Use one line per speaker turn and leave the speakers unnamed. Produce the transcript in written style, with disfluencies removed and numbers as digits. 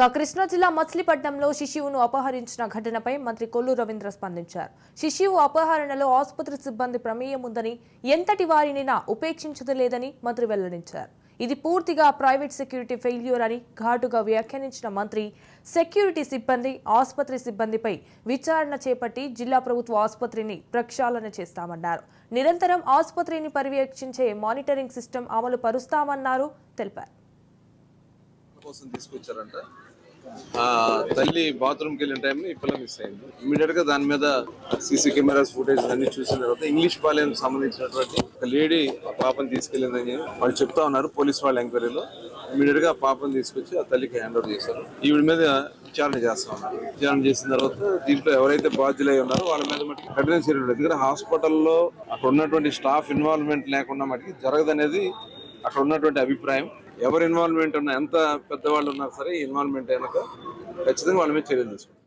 కృష్ణా జిల్లా మచిలీపట్నంలో శిశువును అపహరించిన ఘటనపై మంత్రి కొల్లు రవీంద్ర స్పందించారు. శిశువు అపహరణలో ఆసుపత్రి సిబ్బంది ప్రమేయం ఉందని, ఎంతటి వారినైనా ఉపేక్షించలేదని మంత్రి వెల్లడించారు. ఇది పూర్తిగా ప్రైవేట్ సెక్యూరిటీ ఫెయిల్యూర్ అని ఘాటుగా వ్యాఖ్యానించిన మంత్రి సెక్యూరిటీ సిబ్బంది, ఆసుపత్రి సిబ్బందిపై విచారణ చేపట్టి జిల్లా ప్రభుత్వ ఆసుపత్రిని ప్రక్షాళన చేస్తామన్నారు. నిరంతరం ఆసుపత్రిని పర్యవేక్షించే మానిటరింగ్ సిస్టమ్ అమలు పరుస్తామన్నారు తెలిపారు.
తల్లి బాత్రూమ్కి వెళ్ళిన టైంలో ఈ పిల్ల మిస్ అయింది. ఇమీడియట్ గా దాని మీద సీసీ కెమెరాస్ ఫుటేజ్ అన్ని చూసిన తర్వాత ఇంగ్లీష్ పాలెం సంబంధించినటువంటి ఒక లేడీ పాపను తీసుకెళ్లిందని వాళ్ళు చెప్తా ఉన్నారు. పోలీస్ వాళ్ళ ఎంక్వైరీలో ఇమీడియట్ గా పాపను తీసుకొచ్చి ఆ తల్లికి హ్యాండ్ ఓవర్ చేశారు. ఈవిడ మీద విచారణ చేస్తా ఉన్నారు. విచారణ చేసిన తర్వాత దీంట్లో ఎవరైతే బాధ్యులై ఉన్నారో వాళ్ళ మీద మటుకు కఠిన చర్యలు. ఎందుకంటే హాస్పిటల్లో అక్కడ ఉన్నటువంటి స్టాఫ్ ఇన్వాల్వ్మెంట్ లేకుండా మటుకు జరగదనేది అక్కడ ఉన్నటువంటి అభిప్రాయం. ఎవరు ఇన్వాల్వ్మెంట్ ఉన్నా, ఎంత పెద్దవాళ్ళు ఉన్నా సరే ఇన్వాల్వ్మెంట్ అయినాక ఖచ్చితంగా వాళ్ళ మీద చర్యలు తీసుకుంటారు.